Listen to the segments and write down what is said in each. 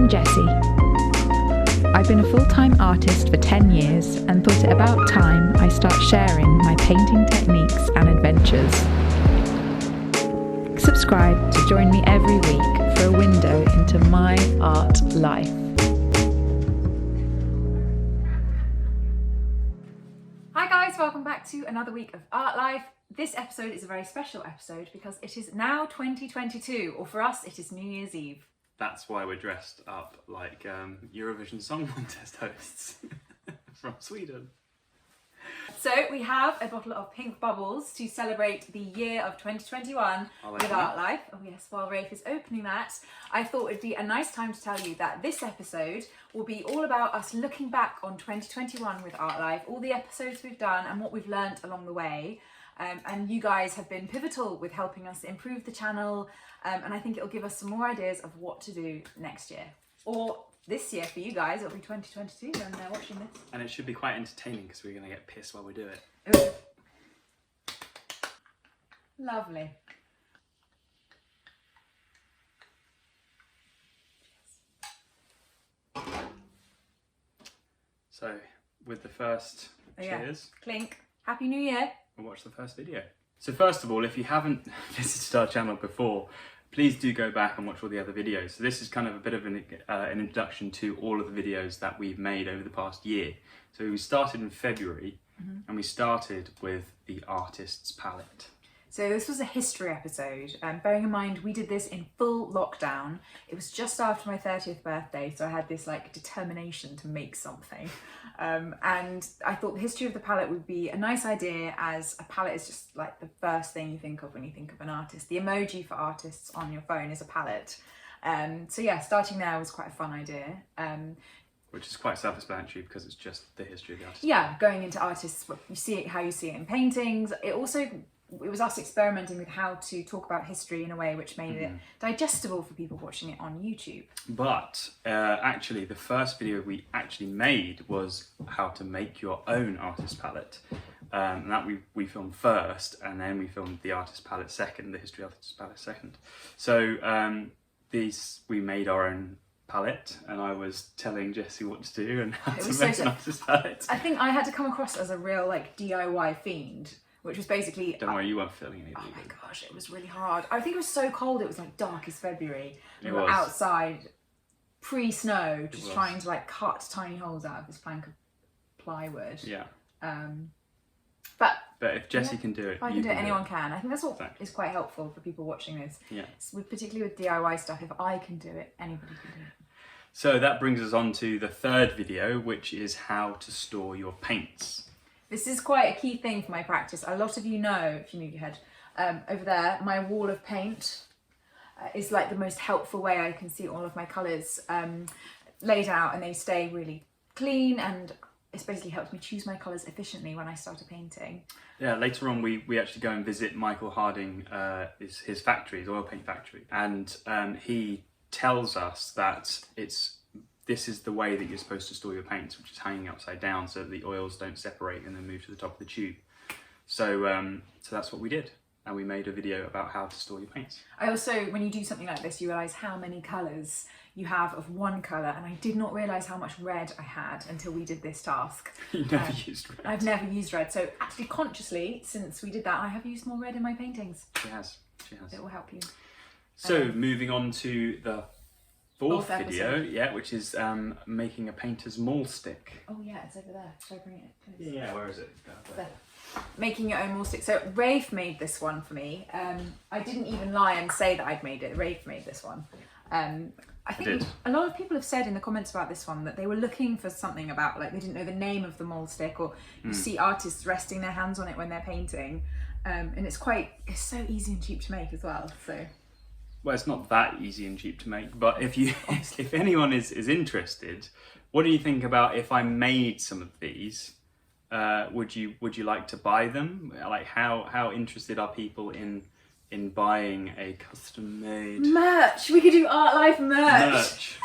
I'm Jessie. I've been a full-time artist for 10 years and thought it about time I start sharing my painting techniques and adventures. Subscribe to join me every week for a window into my art life. Hi guys, welcome back to another week of Art Life. This episode is a very special episode because it is now 2022, or for us it is New Year's Eve. That's why we're dressed up like Eurovision Song Contest hosts from Sweden. So we have a bottle of pink bubbles to celebrate the year of 2021 with Art Life. Oh yes, while Rafe is opening that, I thought it'd be a nice time to tell you that this episode will be all about us looking back on 2021 with Art Life, all the episodes we've done and what we've learnt along the way. And you guys have been pivotal with helping us improve the channel, and I think it'll give us some more ideas of what to do next year. Or this year for you guys, it'll be 2022 when they're watching this. And it should be quite entertaining because we're going to get pissed while we do it. Ooh. Lovely. So, with the first cheers, Clink. Happy New Year. We'll watch the first video. So first of all, if you haven't visited our channel before, please do go back and watch all the other videos. So this is kind of a bit of an introduction to all of the videos that we've made over the past year. So we started in February, and we started with the artist's palette. So this was a history episode, bearing in mind we did this in full lockdown. It was just after my 30th birthday, so I had this like determination to make something. And I thought the history of the palette would be a nice idea, as a palette is just like the first thing you think of when you think of an artist. The emoji for artists on your phone is a palette. So yeah, starting there was quite a fun idea. Which is quite self-explanatory because it's just the history of the artist. Yeah, going into artists, you see it, how you see it in paintings. It was us experimenting with how to talk about history in a way which made it digestible for people watching it on YouTube. But actually, the first video we actually made was how to make your own artist palette. And that we filmed first, and then we filmed the artist palette second, the history artist palette second. So we made our own palette, and I was telling Jessie what to do and how to make an artist palette. I think I had to come across as a real like DIY fiend, which was basically... Don't worry, you weren't feeling anything. Oh my gosh, it was really hard. I think it was so cold, it was like dark as February. We were was. outside, pre-snow, just trying to like cut tiny holes out of this plank of plywood. Yeah. But if Jessie can do it, if I can do it, anyone can. I think that's what Exactly. is quite helpful for people watching this. Yeah. Particularly with DIY stuff, if I can do it, anybody can do it. So that brings us on to the third video, which is how to store your paints. This is quite a key thing for my practice. A lot of you know, if you move your head, over there, my wall of paint is like the most helpful way I can see all of my colours laid out, and they stay really clean, and it's basically helped me choose my colours efficiently when I start a painting. Yeah, later on we actually go and visit Michael Harding, his factory, his oil paint factory, and he tells us that this is the way that you're supposed to store your paints, which is hanging upside down so that the oils don't separate and then move to the top of the tube. So that's what we did, and we made a video about how to store your paints. I also, when you do something like this, you realise how many colours you have of one colour, and I did not realise how much red I had until we did this task. You never used red. I've never used red, so actually consciously, since we did that, I have used more red in my paintings. She has. It will help you. So moving on to the fourth video, episode. which is making a painter's maul stick. Oh yeah, it's over there. Should I bring it? Please? Yeah, where is it? There. Making your own maul stick. So Rafe made this one for me. I didn't even lie and say that I'd made it. Rafe made this one. I think a lot of people have said in the comments about this one that they were looking for something about, like, they didn't know the name of the maul stick, or you see artists resting their hands on it when they're painting, and it's so easy and cheap to make as well. So. Well, it's not that easy and cheap to make, but if anyone is interested, what do you think about if I made some of these? Would you like to buy them? Like, how interested are people in buying a custom made merch? We could do Art Life merch.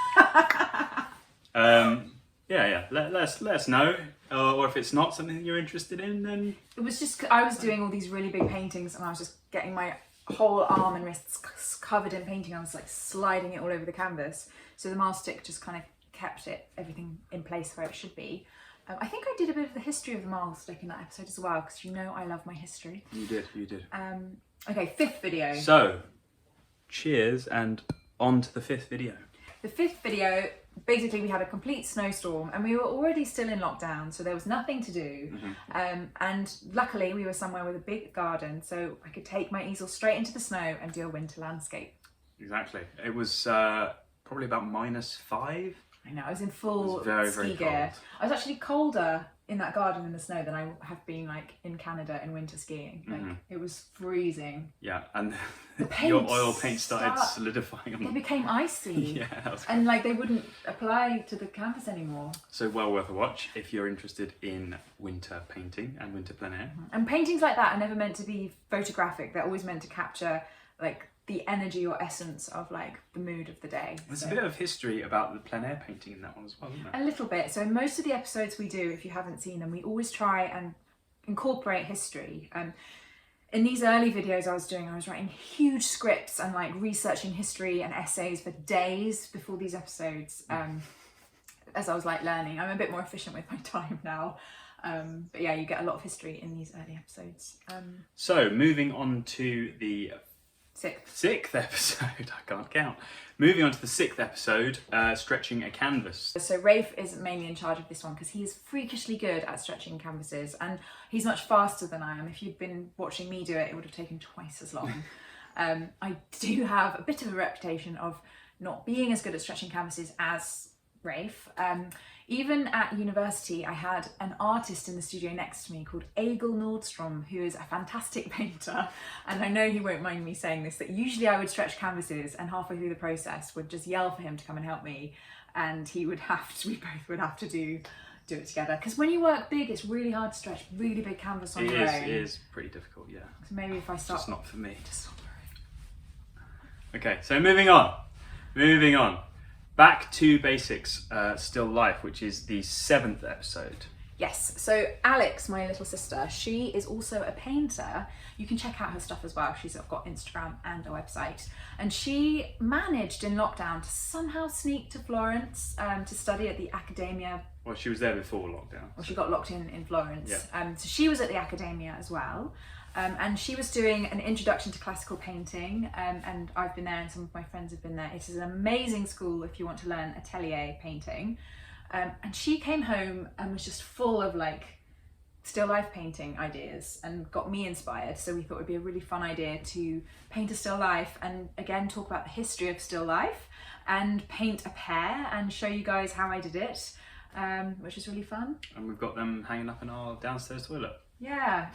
Yeah. Let us know. Or if it's not something you're interested in, then it was just, I was doing all these really big paintings, and I was just getting my whole arm and wrists covered in painting. I was like sliding it all over the canvas. So the marl stick just kind of kept everything in place where it should be. I think I did a bit of the history of the marl stick in that episode as well, because you know I love my history. You did. Okay, 5th video. So, cheers and on to the 5th video. The 5th video, basically we had a complete snowstorm and we were already still in lockdown, so there was nothing to do. And luckily we were somewhere with a big garden, so I could take my easel straight into the snow and do a winter landscape. Exactly. It was probably about -5. I know, I was in full very, ski very gear. cold. I was actually colder in that garden in the snow than I have been like in Canada in winter skiing. Like it was freezing. Yeah, and the your oil paint started solidifying on They them. became icy. Yeah, that was and like they wouldn't apply to the canvas anymore. So well worth a watch if you're interested in winter painting and winter plein air. And paintings like that are never meant to be photographic. They're always meant to capture like the energy or essence of like the mood of the day. There's a bit of history about the plein air painting in that one as well, isn't there? A little bit. So in most of the episodes we do, if you haven't seen them, we always try and incorporate history. In these early videos I was writing huge scripts and like researching history and essays for days before these episodes. As I was like learning, I'm a bit more efficient with my time now. But yeah, you get a lot of history in these early episodes. So moving on to the 6th episode, I can't count. Moving on to the 6th episode, stretching a canvas. So Rafe is mainly in charge of this one because he is freakishly good at stretching canvases and he's much faster than I am. If you'd been watching me do it, it would have taken twice as long. I do have a bit of a reputation of not being as good at stretching canvases as Rafe. Even at university, I had an artist in the studio next to me called Egil Nordstrom, who is a fantastic painter. And I know he won't mind me saying this, that usually I would stretch canvases and halfway through the process would just yell for him to come and help me. And we both would have to do it together. Because when you work big, it's really hard to stretch really big canvas on your own. It is pretty difficult, yeah. So maybe if I start... Just not for me. Okay, so moving on. Back to basics, still life, which is the 7th episode. Yes, so Alex, my little sister, she is also a painter. You can check out her stuff as well. She's got Instagram and a website. And she managed in lockdown to somehow sneak to Florence to study at the Accademia. Well, she was there before lockdown. Well, she got locked in Florence. Yeah. So she was at the Accademia as well. And she was doing an introduction to classical painting, and I've been there and some of my friends have been there. It is an amazing school if you want to learn atelier painting. And she came home and was just full of like still life painting ideas and got me inspired. So we thought it would be a really fun idea to paint a still life and again talk about the history of still life and paint a pair and show you guys how I did it, which is really fun. And we've got them hanging up in our downstairs toilet. Yeah.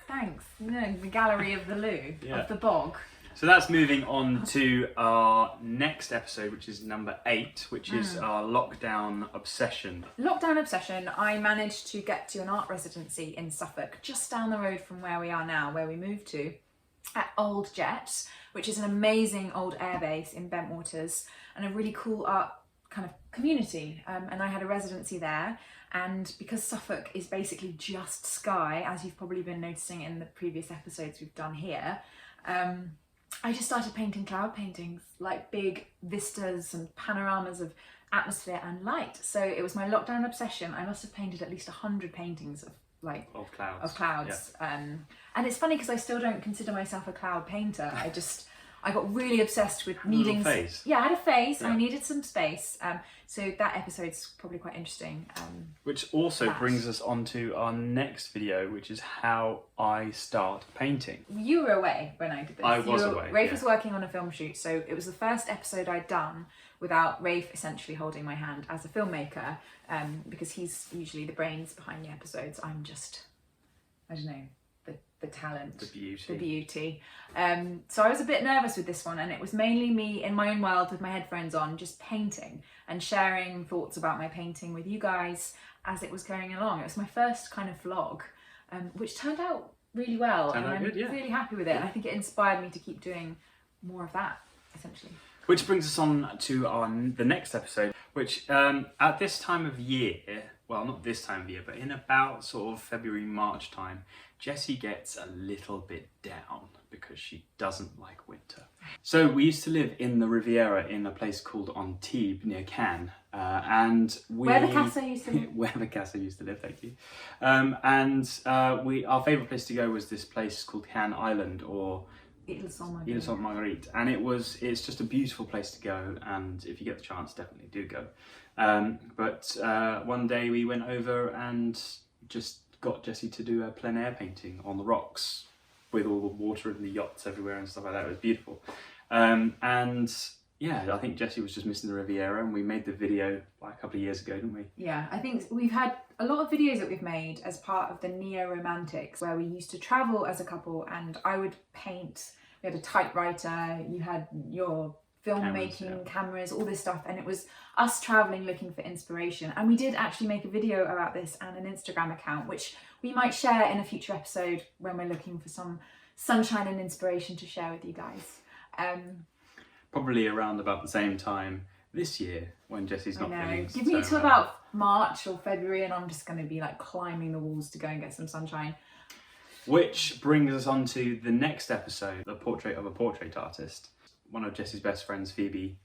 Thanks. You know, the gallery of the loo, of the bog. So that's moving on to our next episode, which is number 8, which is our lockdown obsession. Lockdown obsession, I managed to get to an art residency in Suffolk, just down the road from where we are now, where we moved to, at Old Jet, which is an amazing old airbase in Bentwaters and a really cool art kind of community. And I had a residency there. And because Suffolk is basically just sky, as you've probably been noticing in the previous episodes we've done here, I just started painting cloud paintings, like big vistas and panoramas of atmosphere and light. So it was my lockdown obsession. I must have painted at least 100 paintings of clouds. Yeah. And it's funny because I still don't consider myself a cloud painter. I got really obsessed with needing... Yeah, I had a phase. Yeah. I needed some space. So that episode's probably quite interesting. Which also brings us on to our next video, which is how I start painting. You were away when I did this. I was away. Rafe was working on a film shoot, so it was the first episode I'd done without Rafe essentially holding my hand as a filmmaker, because he's usually the brains behind the episodes. I'm just, I don't know, the talent, the beauty. So I was a bit nervous with this one, and it was mainly me in my own world with my headphones on, just painting and sharing thoughts about my painting with you guys as it was going along. It was my first kind of vlog, which turned out really well, and I'm really happy with it. And I think it inspired me to keep doing more of that, essentially. Which brings us on to the next episode, which at this time of year, well, not this time of year, but in about sort of February, March time, Jessie gets a little bit down. because she doesn't like winter. So we used to live in the Riviera in a place called Antibes near Cannes, and where the Casa used to live. Where the Casa used to live, thank you. Our favourite place to go was this place called Cannes Island, or Ile Sainte Marguerite, and it's just a beautiful place to go, and if you get the chance, definitely do go. But one day we went over and just got Jessie to do a plein air painting on the rocks with all the water and the yachts everywhere and stuff like that. It was beautiful. And yeah, I think Jessie was just missing the Riviera, and we made the video like a couple of years ago, didn't we? Yeah, I think we've had a lot of videos that we've made as part of the neo-romantics, where we used to travel as a couple and I would paint. We had a typewriter, you had your filmmaking cameras, all this stuff, and it was us traveling looking for inspiration. And we did actually make a video about this and an Instagram account, which we might share in a future episode when we're looking for some sunshine and inspiration to share with you guys. Probably around about the same time this year when Jessie's not feeling Give me till about March or February and I'm just going to be like climbing the walls to go and get some sunshine. Which brings us on to the next episode, The Portrait of a Portrait Artist. One of Jessie's best friends, Phoebe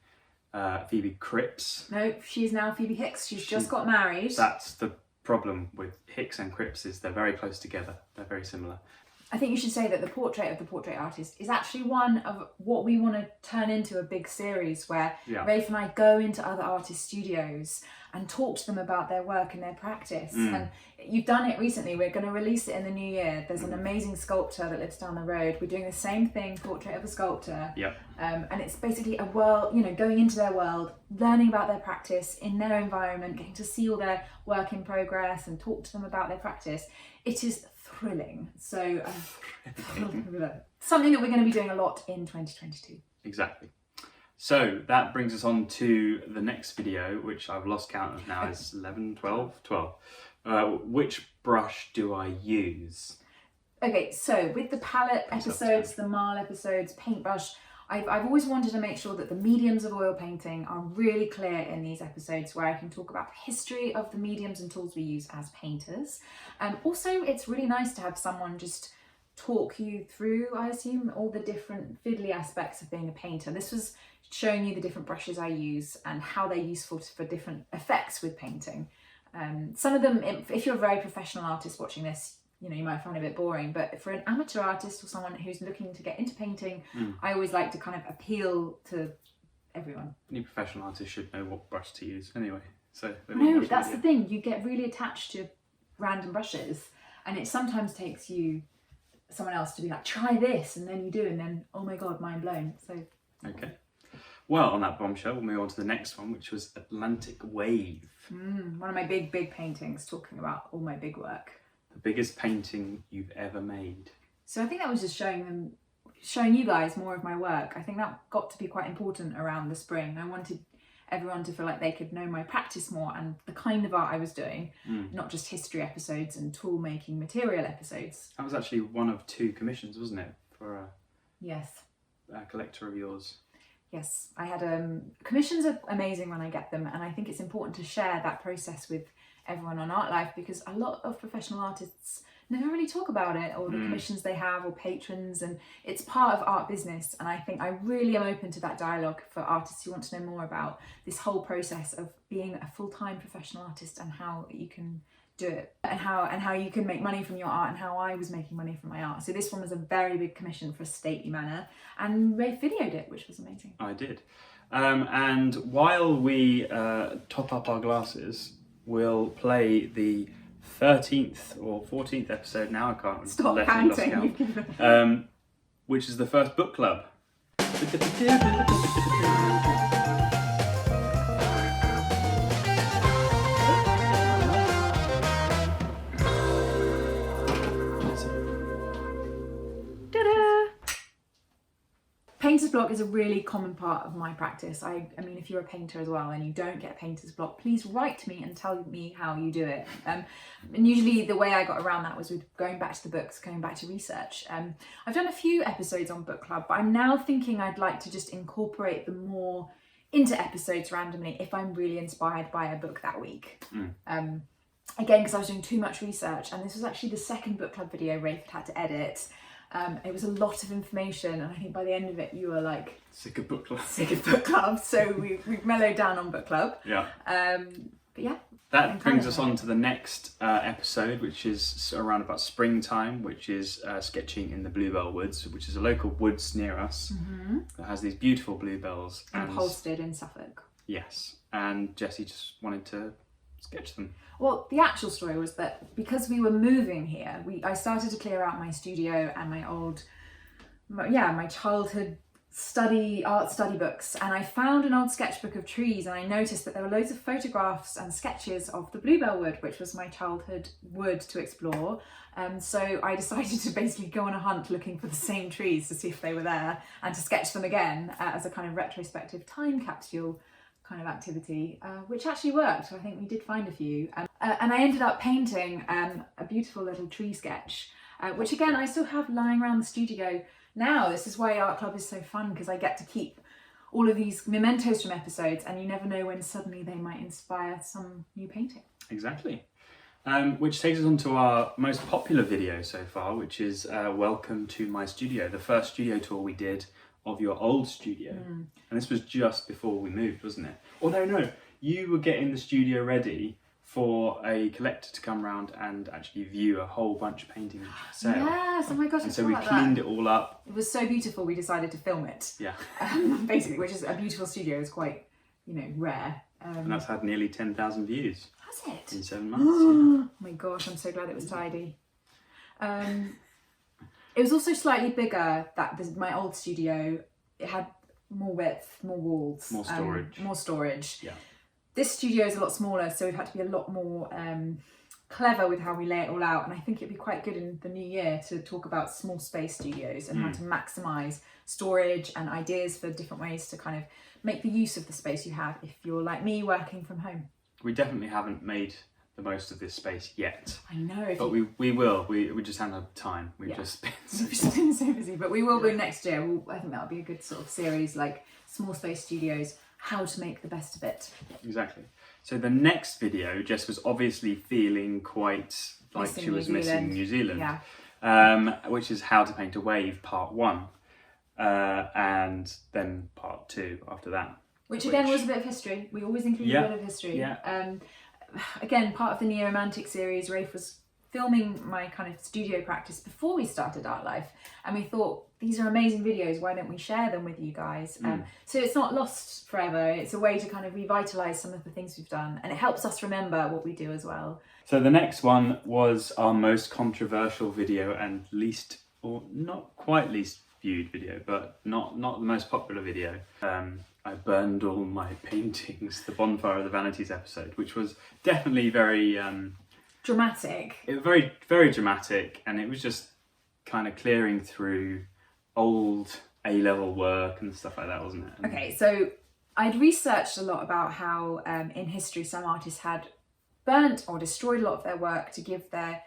Cripps. No, she's now Phoebe Hicks. She's just got married. That's the problem with Hicks and Cripps, is they're very close together. They're very similar. I think you should say that The Portrait of the Portrait Artist is actually one of what we want to turn into a big series where Rafe and I go into other artists' studios and talk to them about their work and their practice. And you've done it recently. We're going to release it in the new year. There's an amazing sculptor that lives down the road. We're doing the same thing, Portrait of a Sculptor. And it's basically a world, going into their world, learning about their practice in their environment, getting to see all their work in progress and talk to them about their practice. It is thrilling. So something that we're going to be doing a lot in 2022. Exactly. So that brings us on to the next video, which I've lost count of now. Is 11, 12? 12. Which brush do I use? Okay, so with the palette episodes, the Marl episodes, paintbrush, I've always wanted to make sure that the mediums of oil painting are really clear in these episodes, where I can talk about the history of the mediums and tools we use as painters. Also, it's really nice to have someone just talk you through, I assume, all the different fiddly aspects of being a painter. This was showing you the different brushes I use and how they're useful for different effects with painting. Some of them, if you're a very professional artist watching this, you might find it a bit boring, but for an amateur artist or someone who's looking to get into painting, I always like to kind of appeal to everyone. Any professional artist should know what brush to use anyway. So no, that's the thing. You get really attached to random brushes, and it sometimes takes someone else to be like, try this, and then you do, and then, oh my God, mind blown. So okay. Well, on that bombshell, we'll move on to the next one, which was Atlantic Wave. One of my big paintings, talking about all my big work. The biggest painting you've ever made. So I think that was just showing you guys more of my work. I think that got to be quite important around the spring. I wanted everyone to feel like they could know my practice more and the kind of art I was doing, not just history episodes and tool making material episodes. That was actually one of 2 commissions, wasn't it? For a collector of yours. Yes, I had commissions are amazing when I get them, and I think it's important to share that process with everyone on Art Life, because a lot of professional artists never really talk about it, or the commissions they have, or patrons, and it's part of art business. And I think I really am open to that dialogue for artists who want to know more about this whole process of being a full-time professional artist and how you can do it, and how you can make money from your art, and how I was making money from my art. So this one was a very big commission for a stately manner, and Ray videoed it, which was amazing. I did. And while we top up our glasses, we'll play the 13th or 14th episode now. I can't stop counting. Which is the first book club. Painter's block is a really common part of my practice. I mean, if you're a painter as well and you don't get painter's block, please write to me and tell me how you do it. And usually the way I got around that was with going back to the books, going back to research. I've done a few episodes on book club, but I'm now thinking I'd like to just incorporate them more into episodes randomly if I'm really inspired by a book that week. Again, because I was doing too much research, and this was actually the second book club video Rafe had to edit. It was a lot of information, and I think by the end of it you were like sick of book club. Sick of book club. So we've mellowed down on book club. Yeah. But yeah. That brings us on to the next episode, which is around about springtime, which is sketching in the Bluebell Woods, which is a local woods near us that has these beautiful bluebells. And Polstead in Suffolk. Yes, and Jessie just wanted to sketch them. Well, the actual story was that because we were moving here, I started to clear out my studio and my childhood art study books, and I found an old sketchbook of trees, and I noticed that there were loads of photographs and sketches of the Bluebell Wood, which was my childhood wood to explore. So I decided to basically go on a hunt looking for the same trees to see if they were there and to sketch them again as a kind of retrospective time capsule kind of activity, which actually worked. I think we did find a few, and I ended up painting a beautiful little tree sketch, which again I still have lying around the studio now. This is why Art Club is so fun, because I get to keep all of these mementos from episodes, and you never know when suddenly they might inspire some new painting. Exactly. Which takes us on to our most popular video so far, which is Welcome to My Studio, the first studio tour we did of your old studio. And this was just before we moved, wasn't it? Although no, you were getting the studio ready for a collector to come around and actually view a whole bunch of paintings for sale. Yes, oh my gosh, and so we cleaned it all up. It was so beautiful, we decided to film it. Yeah. Basically, which is a beautiful studio, is quite, rare. And that's had nearly 10,000 views. Has it? In 7 months. Oh my gosh, I'm so glad it was tidy. It was also slightly bigger, my old studio. It had more width, more walls. More storage. More storage. Yeah. This studio is a lot smaller, so we've had to be a lot more clever with how we lay it all out. And I think it'd be quite good in the new year to talk about small space studios and how to maximise storage and ideas for different ways to kind of make the use of the space you have if you're like me, working from home. We definitely haven't made the most of this space yet. I know. But we will. We just haven't had time. We've just been so busy. But we will be next year. I think that'll be a good sort of series, like small space studios, how to make the best of it. Exactly. So the next video, Jess was obviously feeling quite like she was missing New Zealand. Yeah. Which is How to Paint a Wave Part 1. And then Part 2 after that. Which again was a bit of history. We always include a bit of history. Yeah. Again, part of the Neo-Romantic series, Rafe was filming my kind of studio practice before we started Art Life, and we thought, these are amazing videos, why don't we share them with you guys? So it's not lost forever, it's a way to kind of revitalise some of the things we've done, and it helps us remember what we do as well. So the next one was our most controversial video and least, or not quite least viewed video, but not the most popular video. I burned all my paintings, the Bonfire of the Vanities episode, which was definitely very dramatic. It was very, very dramatic, and it was just kind of clearing through old A-level work and stuff like that, wasn't it? Okay, so I'd researched a lot about how in history some artists had burnt or destroyed a lot of their work to give their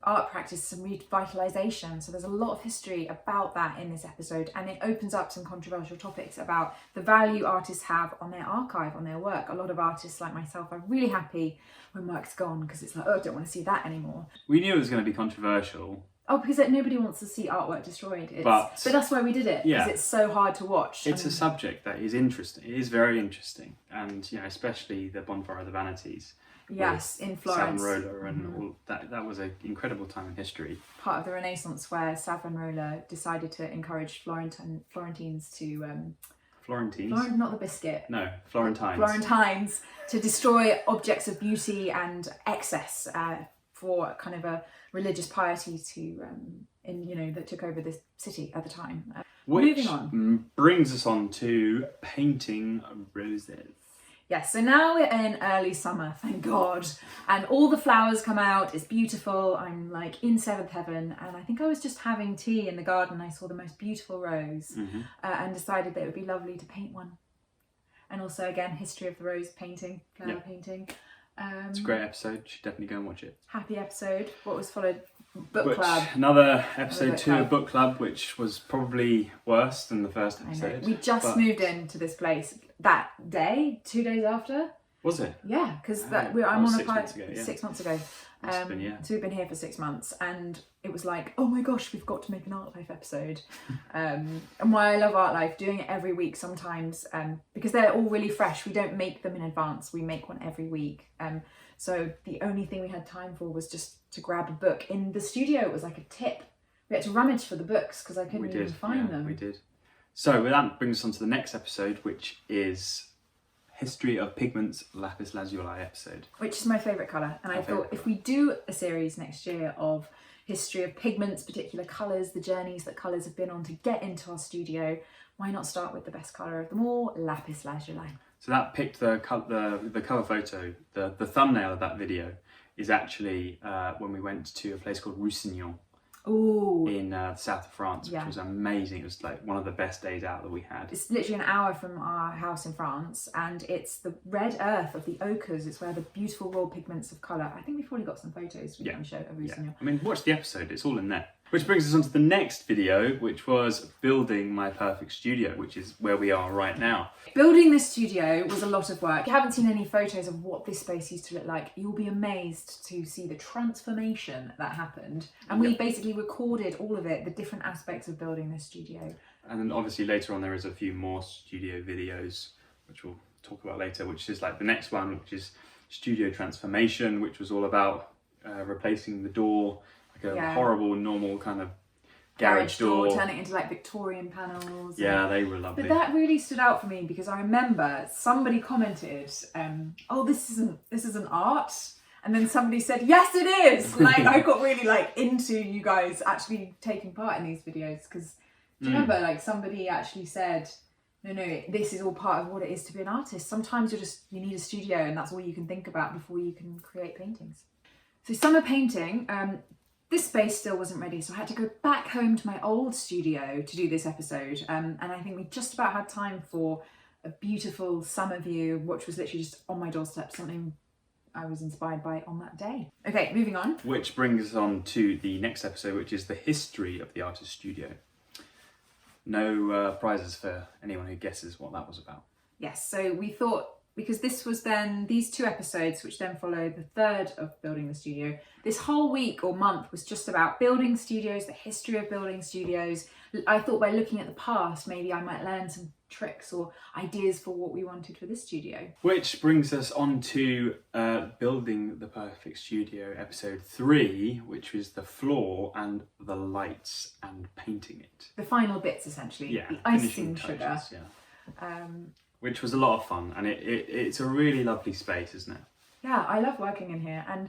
art practice some revitalization. So there's a lot of history about that in this episode, and it opens up some controversial topics about the value artists have on their archive, on their work. A lot of artists like myself are really happy when work's gone, because it's like, oh, I don't want to see that anymore. We knew it was going to be controversial. Oh, because nobody wants to see artwork destroyed. But that's why we did it, because it's so hard to watch. It's a subject that is interesting. It is very interesting, and especially the Bonfire of the Vanities. Yes, in Florence. Savonarola and all that was an incredible time in history. Part of the Renaissance, where Savonarola decided to encourage Florentines to Florentines? Not the biscuit. No, Florentines. Florentines to destroy objects of beauty and excess for kind of a religious piety that took over this city at the time. Which moving on. Brings us on to painting roses. Yes, so now we're in early summer, thank God, and all the flowers come out, it's beautiful, I'm like in seventh heaven, and I think I was just having tea in the garden, I saw the most beautiful rose, and decided that it would be lovely to paint one. And also, again, history of the rose painting, flower painting. It's a great episode, you should definitely go and watch it. Happy episode. What was followed? Book club. Another episode 2 of book club, which was probably worse than the first episode. We just moved into this place that day, 2 days after. Was it? Yeah, because I'm on a 6 months ago. So we've been here for 6 months, and it was like, oh my gosh, we've got to make an Art Life episode. And why I love Art Life, doing it every week sometimes, because they're all really fresh. We don't make them in advance, we make one every week. So the only thing we had time for was just to grab a book. In the studio, it was like a tip. We had to rummage for the books because I couldn't even find them. We did. So that brings us on to the next episode, which is History of Pigments Lapis Lazuli episode. Which is my favourite colour. And I thought if we do a series next year of history of pigments, particular colours, the journeys that colours have been on to get into our studio, why not start with the best colour of them all, Lapis Lazuli. So that picked the cover photo, the thumbnail of that video is actually when we went to a place called Roussillon. Ooh. In the south of France, which was amazing. It was like one of the best days out that we had. It's literally an hour from our house in France, and it's the red earth of the ochres. It's where the beautiful raw pigments of colour. I think we've already got some photos we can show of Roussillon. Yeah. I mean, watch the episode, it's all in there. Which brings us on to the next video, which was building my perfect studio, which is where we are right now. Building this studio was a lot of work. If you haven't seen any photos of what this space used to look like, you'll be amazed to see the transformation that happened. And we basically recorded all of it, the different aspects of building this studio. And then obviously later on there is a few more studio videos, which we'll talk about later, which is like the next one, which is studio transformation, which was all about replacing the door, like a horrible normal kind of garage door, turn it into like Victorian panels. Yeah, they were lovely. But that really stood out for me because I remember somebody commented, "Oh, this isn't art," and then somebody said, "Yes, it is." Like I got really like into you guys actually taking part in these videos because do you remember like somebody actually said, "No, this is all part of what it is to be an artist. Sometimes you need a studio and that's all you can think about before you can create paintings." So summer painting. This space still wasn't ready, so I had to go back home to my old studio to do this episode. And I think we just about had time for a beautiful summer view, which was literally just on my doorstep, something I was inspired by on that day. Okay, moving on. Which brings us on to the next episode, which is the history of the artist studio. No prizes for anyone who guesses what that was about. Yes, so we thought, because this was then these 2 episodes, which then follow the third of building the studio. This whole week or month was just about building studios, the history of building studios. I thought by looking at the past, maybe I might learn some tricks or ideas for what we wanted for this studio. Which brings us on to building the perfect studio, episode 3, which was the floor and the lights and painting it. The final bits, essentially. Yeah, the icing sugar. Yeah. Which was a lot of fun, and it's a really lovely space, isn't it? Yeah, I love working in here, and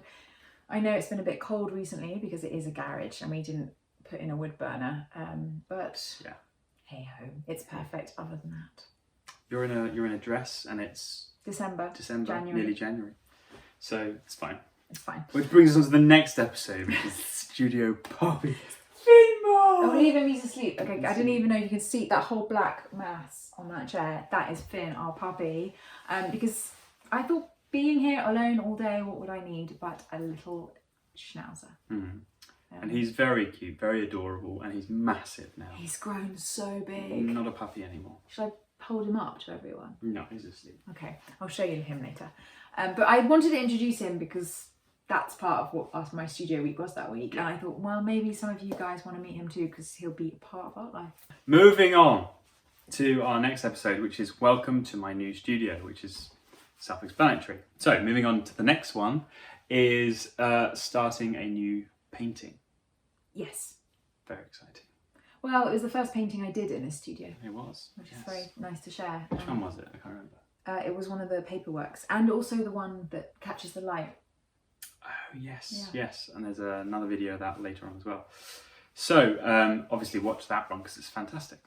I know it's been a bit cold recently because it is a garage and we didn't put in a wood burner, but yeah, hey ho, it's perfect other than that. You're in a dress and it's December, January. Nearly January, so it's fine. It's fine. Which brings us on to the next episode, which is Studio Poppy. Oh, leave him, he's asleep. Okay, I didn't even know you can see that whole black mass on that chair. That is Finn, our puppy. Because I thought being here alone all day, what would I need but a little schnauzer? And he's very cute, very adorable, and he's massive now. He's grown so big. Not a puppy anymore. Should I hold him up to everyone? No, he's asleep. Okay, I'll show you him later. But I wanted to introduce him because that's part of what my studio week was that week. And I thought, well, maybe some of you guys want to meet him too because he'll be a part of Art Life. Moving on to our next episode, which is Welcome to My New Studio, which is self-explanatory. So moving on to the next one is starting a new painting. Yes. Very exciting. Well, it was the first painting I did in this studio. It was. Which is very nice to share. Which one was it? I can't remember. It was one of the paperworks and also the one that catches the light. Oh, yes, yes. And there's another video of that later on as well. So, obviously watch that one because it's fantastic.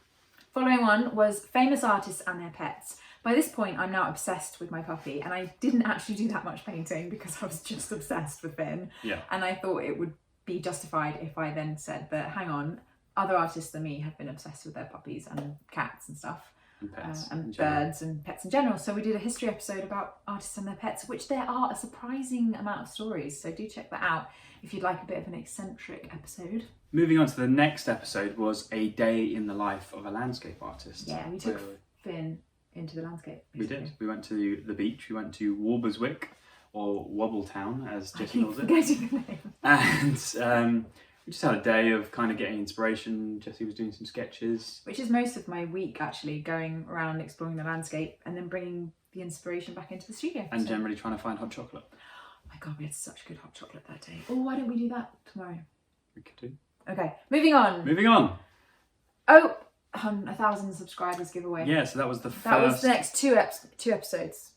Following one was famous artists and their pets. By this point, I'm now obsessed with my puppy, and I didn't actually do that much painting because I was just obsessed with Finn. Yeah. And I thought it would be justified if I then said that, hang on, other artists than me have been obsessed with their puppies and cats and stuff. And pets. And birds and pets in general. So we did a history episode about artists and their pets, which there are a surprising amount of stories. So do check that out if you'd like a bit of an eccentric episode. Moving on to the next episode was a day in the life of a landscape artist. Yeah, we took Finn into the landscape. Basically. We did. We went to the beach. We went to Walberswick, or Wobbletown, as I Jessie keep calls it. forgetting the name. And we just had a day of kind of getting inspiration. Jessie was doing some sketches. Which is most of my week, actually, going around exploring the landscape and then bringing the inspiration back into the studio. And generally trying to find hot chocolate. Oh my God, we had such good hot chocolate that day. Oh, why don't we do that tomorrow? We could do. Okay, moving on. Moving on. Oh, 1,000 subscribers giveaway. Yeah, so that was the first. That was the next two episodes.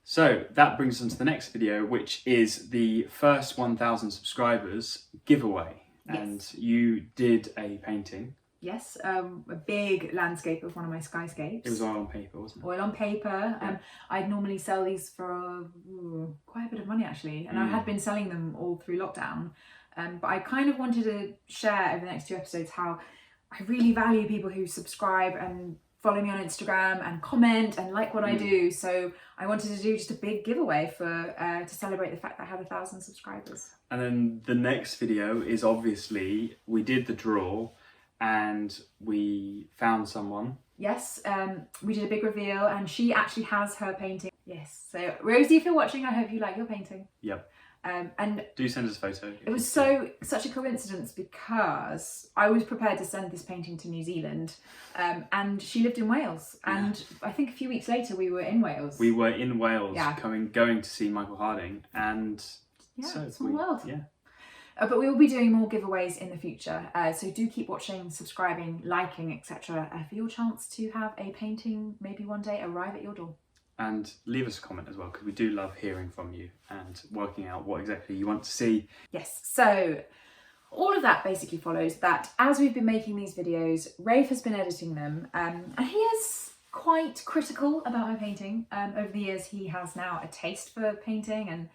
So that brings us to the next video, which is the first 1,000 subscribers giveaway. Yes. And you did a painting. Yes, a big landscape of one of my skyscapes. It was oil on paper, wasn't it? Oil on paper. Yeah. I'd normally sell these for quite a bit of money, actually. And I had been selling them all through lockdown. But I kind of wanted to share over the next two episodes how I really value people who subscribe and follow me on Instagram and comment and like what I do. So I wanted to do just a big giveaway for to celebrate the fact that I had 1,000 subscribers. And then the next video is obviously, we did the draw and we found someone. Yes, we did a big reveal and she actually has her painting. Yes, so Rosie, if you're watching, I hope you like your painting. Yep. And do send us a photo. it was such a coincidence because I was prepared to send this painting to New Zealand, and she lived in Wales. And I think a few weeks later we were in Wales. We were in Wales, Yeah. going to see Michael Harding, and small world. Yeah. But we will be doing more giveaways in the future, so do keep watching, subscribing, liking, etc. For your chance to have a painting maybe one day arrive at your door. And leave us a comment as well, because we do love hearing from you and working out what exactly you want to see. Yes, so all of that basically follows that as we've been making these videos, Rafe has been editing them, and he is quite critical about my painting. Over the years, he has now a taste for painting, and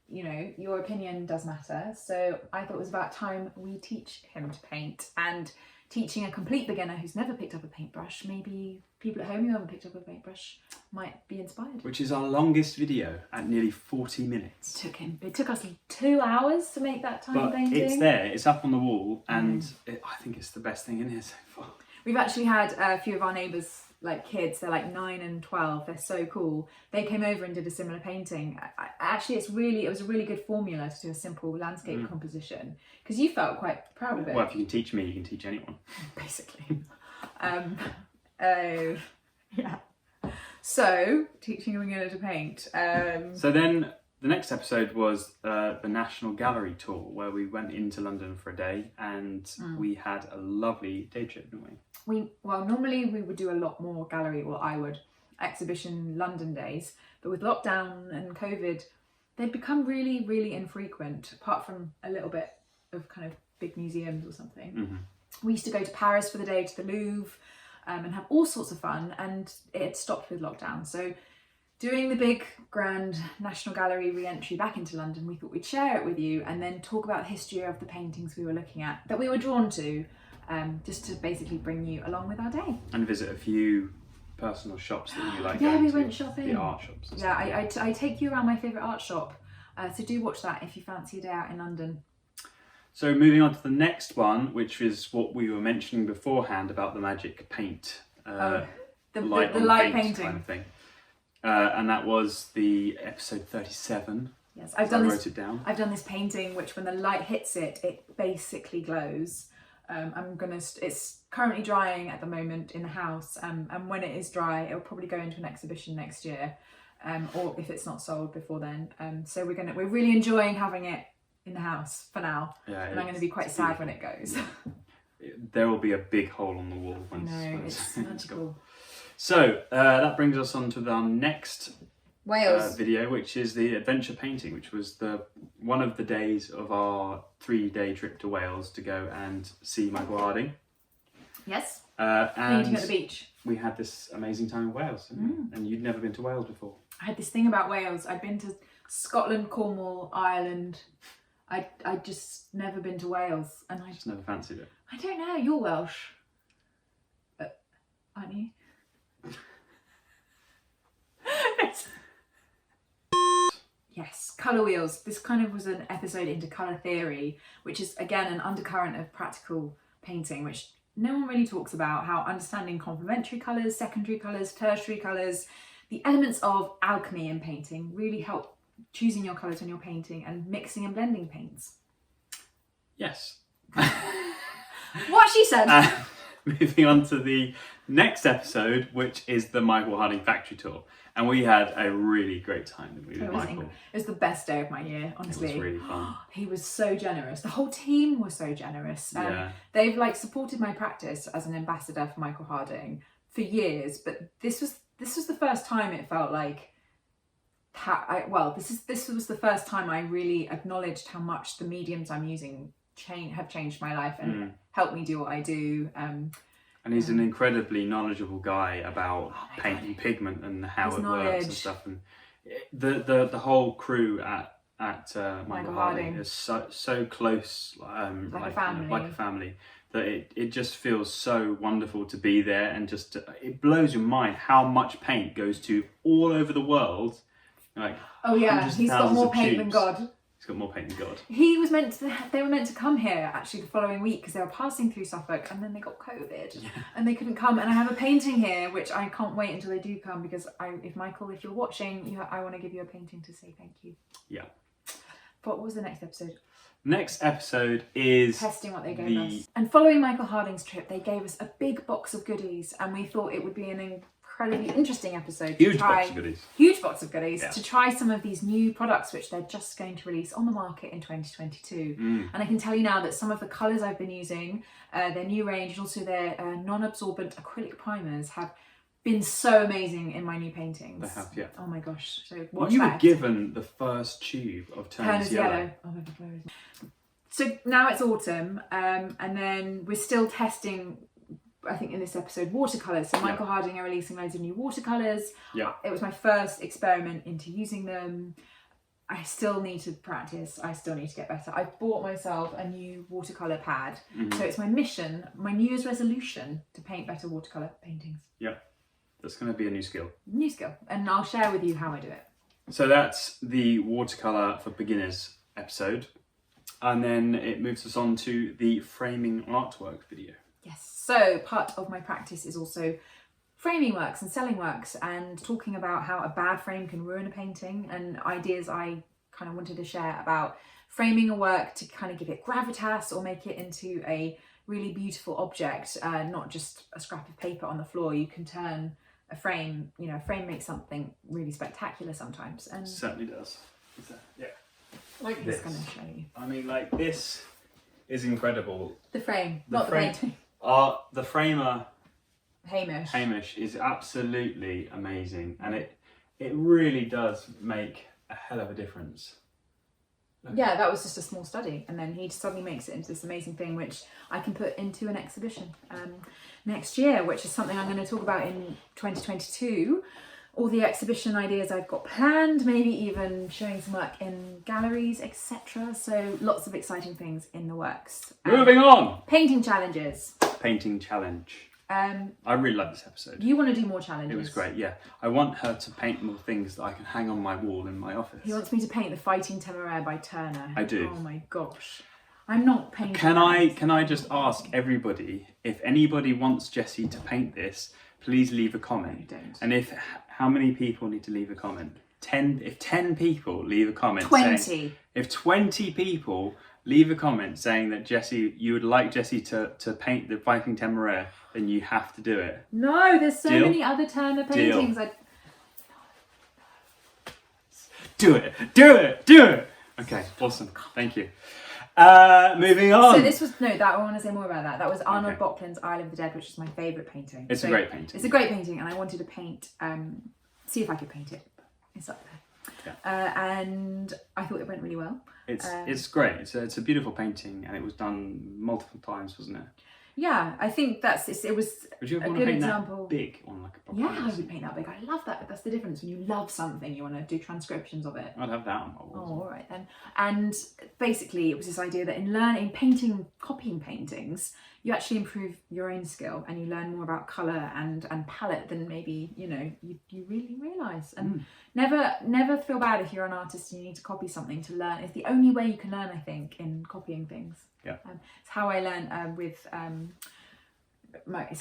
you know, your opinion does matter. So I thought it was about time we teach him to paint, and teaching a complete beginner who's never picked up a paintbrush, maybe people at home who haven't picked up a paintbrush might be inspired. Which is our longest video at nearly 40 minutes. It took us 2 hours to make that tiny painting. It's there, it's up on the wall, and I think it's the best thing in here so far. We've actually had a few of our neighbours, like kids, they're like 9 and 12, they're so cool. They came over and did a similar painting. Actually, it was a really good formula to do a simple landscape composition, because you felt quite proud of it. Well, if you can teach me, you can teach anyone. Basically. Yeah. So, teaching a beginner to paint. So then the next episode was the National Gallery tour, where we went into London for a day, and we had a lovely day trip, didn't we? Normally we would do a lot more gallery, or I would, exhibition London days, but with lockdown and COVID, they'd become really, really infrequent, apart from a little bit of kind of big museums or something. We used to go to Paris for the day, to the Louvre, and have all sorts of fun, and it had stopped with lockdown. So doing the big grand National Gallery re-entry back into London, we thought we'd share it with you and then talk about the history of the paintings we were looking at, that we were drawn to, just to basically bring you along with our day. And visit a few personal shops that you like. Yeah, going we to, went shopping. The art shops. And Yeah, stuff. I take you around my favourite art shop, so do watch that if you fancy a day out in London. So moving on to the next one, which is what we were mentioning beforehand about the magic paint. The light light painting kind of thing. And that was the episode 37. Yes, I wrote it down. I've done this painting which, when the light hits it, it basically glows. It's currently drying at the moment in the house, and when it is dry, it'll probably go into an exhibition next year, or if it's not sold before then. So we're really enjoying having it in the house for now. Yeah, and I'm going to be quite sad when it goes. There will be a big hole on the wall once. No, it's magical. So that brings us on to our next Wales video, which is the adventure painting, which was one of the days of our 3-day trip to Wales to go and see Michael Harding. Yes. And Painting at the beach. We had this amazing time in Wales, and you'd never been to Wales before. I had this thing about Wales. I'd been to Scotland, Cornwall, Ireland. I'd just never been to Wales, and I just never fancied it. I don't know. You're Welsh, aren't you? Yes, colour wheels. This kind of was an episode into colour theory, which is again an undercurrent of practical painting, which no one really talks about. How understanding complementary colours, secondary colours, tertiary colours, the elements of alchemy in painting really help choosing your colours when you're painting and mixing and blending paints? Yes. What she said. Moving on to the next episode, which is the Michael Harding factory tour. And we had a really great time with Michael. It was the best day of my year, honestly. It was really fun. He was so generous. The whole team was so generous. Yeah. They've like supported my practice as an ambassador for Michael Harding for years, but this was the first time it felt like this was the first time I really acknowledged how much the mediums I'm using have changed my life and helped me do what I do. And he's an incredibly knowledgeable guy about paint and pigment and how it works and stuff. And the whole crew at Michael Harding is so close, like a family, that it just feels so wonderful to be there, and just it blows your mind how much paint goes to all over the world. Like, oh yeah, he's got more paint than God. He's got more paint than God. They were meant to come here actually the following week because they were passing through Suffolk, and then they got COVID and they couldn't come. And I have a painting here which I can't wait until they do come, because if you're watching, I want to give you a painting to say thank you. Yeah. What was the next episode? Next episode is testing what they gave us. And following Michael Harding's trip, they gave us a big box of goodies, and we thought it would be an incredibly interesting episode. Huge box of goodies. Huge box of goodies to try some of these new products which they're just going to release on the market in 2022. And I can tell you now that some of the colours I've been using, their new range, and also their non-absorbent acrylic primers have been so amazing in my new paintings. They have, yeah. Oh my gosh. So you were given the first tube of Turner's Yellow. Oh my God. So now it's autumn, and then we're still testing, I think in this episode, watercolours. So Michael Harding are releasing loads of new watercolours. Yeah. It was my first experiment into using them. I still need to practice. I still need to get better. I've bought myself a new watercolour pad. So it's my mission, my New Year's resolution, to paint better watercolour paintings. Yeah. That's going to be a new skill. New skill. And I'll share with you how I do it. So that's the watercolour for beginners episode. And then it moves us on to the framing artwork video. Yes. So part of my practice is also framing works and selling works, and talking about how a bad frame can ruin a painting, and ideas I kind of wanted to share about framing a work to kind of give it gravitas or make it into a really beautiful object, not just a scrap of paper on the floor. You can turn a frame, a frame makes something really spectacular sometimes. And it certainly does. Yeah. Like this. This. Going to show you. I mean, like, this is incredible. The frame, not the painting. The framer, Hamish, is absolutely amazing, and it really does make a hell of a difference. Yeah, that was just a small study, and then he suddenly makes it into this amazing thing which I can put into an exhibition next year, which is something I'm going to talk about in 2022. All the exhibition ideas I've got planned, maybe even showing some work in galleries, etc. So lots of exciting things in the works. Moving on! Painting challenges. Painting challenge. I really like this episode. You want to do more challenges? It was great, yeah. I want her to paint more things that I can hang on my wall in my office. He wants me to paint The Fighting Temeraire by Turner. I do. Oh my gosh. I'm not painting. Can I just ask everybody, if anybody wants Jessie to paint this, please leave a comment. No, don't. And how many people need to leave a comment? 10. If 10 people leave a comment 20. saying, if 20 people leave a comment saying that you would like Jessie to paint The Fighting Temeraire, then you have to do it. No, there's so Deal? many other Turner paintings. Do it. Okay, awesome. Thank you. Moving on. So this was, I want to say more about that. That was Arnold Böcklin's Isle of the Dead, which is my favourite painting. It's a great painting. It's a great painting, and I wanted to paint, see if I could paint it. It's up there. Yeah. And I thought it went really well. It's great. It's a beautiful painting, and it was done multiple times, wasn't it? Yeah, I think it was Would you a want good to paint example. That big on like a proper Yeah, I would paint that big. I love that, but that's the difference. When you love something, you want to do transcriptions of it. I'd have that on my wall. Oh, all right then. And basically, it was this idea that in copying paintings, you actually improve your own skill, and you learn more about colour and palette than maybe you really realise. And never feel bad if you're an artist and you need to copy something to learn. It's the only way you can learn, I think, in copying things. Yeah. It's how I learned it's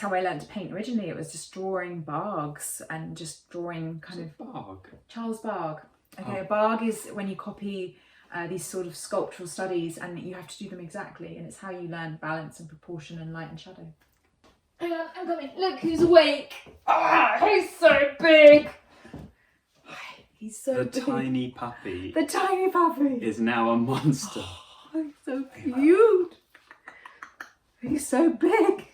how I learned to paint originally. It was just drawing bargs and just drawing Charles Barg. Okay, a barg is when you copy these sort of sculptural studies and you have to do them exactly, and it's how you learn balance and proportion and light and shadow. Hang on, I'm coming. Look who's awake. Ah, he's so big. He's so The big. tiny puppy. The tiny puppy Is now a monster. Oh, he's so cute. He's so big.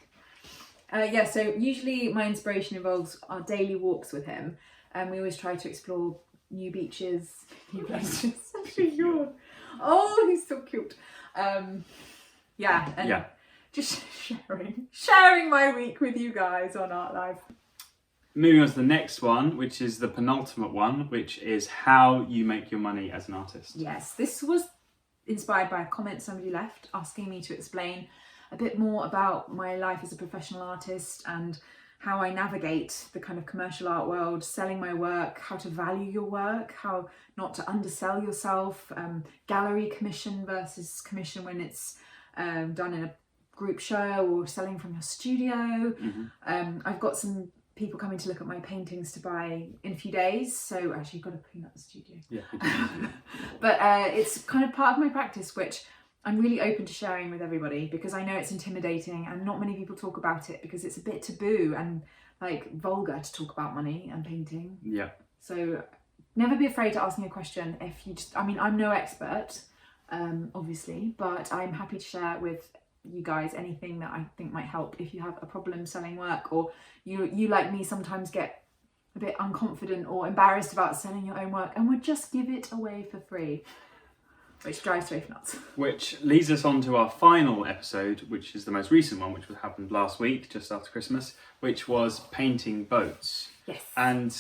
Yeah, so usually my inspiration involves our daily walks with him, and we always try to explore new beaches, new places. Such a yawn. Oh, he's so cute. Yeah, and just sharing my week with you guys on Art Life. Moving on to the next one, which is the penultimate one, which is how you make your money as an artist. Yes, this was inspired by a comment somebody left asking me to explain a bit more about my life as a professional artist and how I navigate the kind of commercial art world, selling my work, how to value your work, how not to undersell yourself, gallery commission versus commission when it's done in a group show or selling from your studio. I've got some people coming to look at my paintings to buy in a few days, so actually you've got to clean up the studio. Yeah. But it's kind of part of my practice, which I'm really open to sharing with everybody, because I know it's intimidating and not many people talk about it because it's a bit taboo and like vulgar to talk about money and painting. Yeah. So never be afraid to ask me a question if you just, I mean, I'm no expert, obviously, but I'm happy to share with you guys anything that I think might help if you have a problem selling work, or you like me sometimes get a bit unconfident or embarrassed about selling your own work and would just give it away for free, which drives Rafe nuts. Which leads us on to our final episode, which is the most recent one, which happened last week, just after Christmas, which was painting boats. Yes. And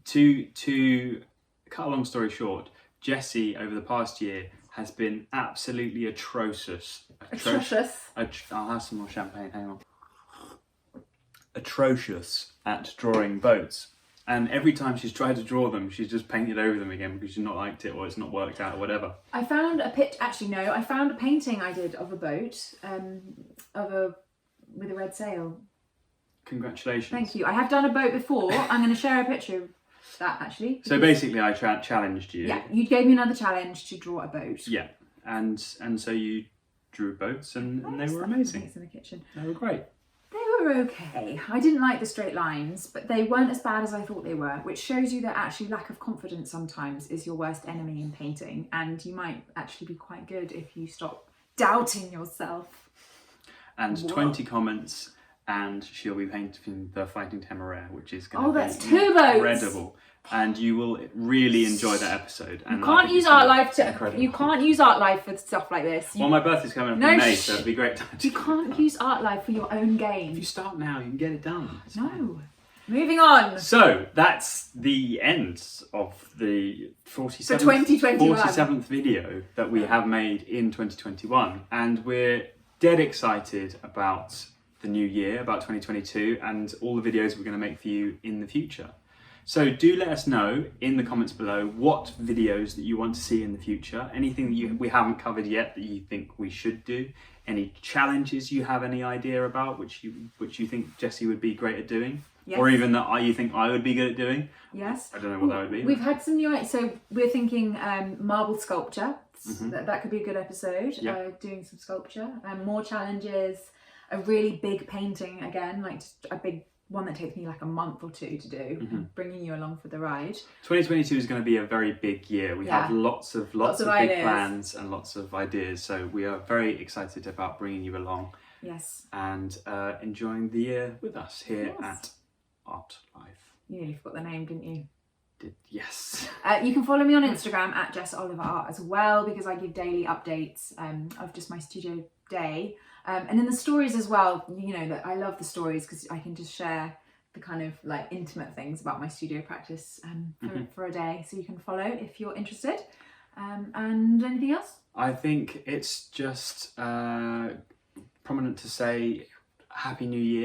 to cut a long story short, Jessie over the past year has been absolutely atrocious. I'll have some more champagne, hang on. Atrocious at drawing boats. And every time she's tried to draw them, she's just painted over them again because she's not liked it or it's not worked out or whatever. I found a I found a painting I did of a boat, with a red sail. Congratulations. Thank you. I have done a boat before. I'm going to share a picture of that actually. So basically I challenged you. Yeah, you gave me another challenge to draw a boat. Yeah, and so you drew boats and they were amazing. In the kitchen. They were great. They were okay. I didn't like the straight lines, but they weren't as bad as I thought they were, which shows you that actually lack of confidence sometimes is your worst enemy in painting, and you might actually be quite good if you stop doubting yourself. And 20 comments, and she'll be painting the Fighting Temeraire, which is going to be that's 2 boats. Incredible. And you will really enjoy that episode. And You can't use Art Life for stuff like this. Well, my birthday's coming up in May, so it'd be great time to You can't use Art Life for your own game. If you start now, you can get it done. It's fine. No. Moving on. So that's the end of the 2021 video that we have made in 2021, and we're dead excited about the new year, about 2022, and all the videos we're going to make for you in the future. So do let us know in the comments below what videos that you want to see in the future, anything that we haven't covered yet that you think we should do, any challenges you have any idea about which you think Jessie would be great at doing, or even that you think I would be good at doing. Yes. I don't know what that would be. We've had some new, so we're thinking marble sculpture. That could be a good episode. Yeah. Doing some sculpture, more challenges, a really big painting again, like just a big one that takes me like a month or 2 to do, and bringing you along for the ride. 2022 is going to be a very big year. We have lots of big plans and lots of ideas, so we are very excited about bringing you along. Yes. And enjoying the year with us here at Art Life. You nearly forgot the name, didn't you? Yes. You can follow me on Instagram at Jess Oliver Art as well, because I give daily updates of just my studio day. And in the stories as well, you know that I love the stories because I can just share the kind of like intimate things about my studio practice for a day. So you can follow if you're interested. And anything else? I think it's just prominent to say Happy New Year.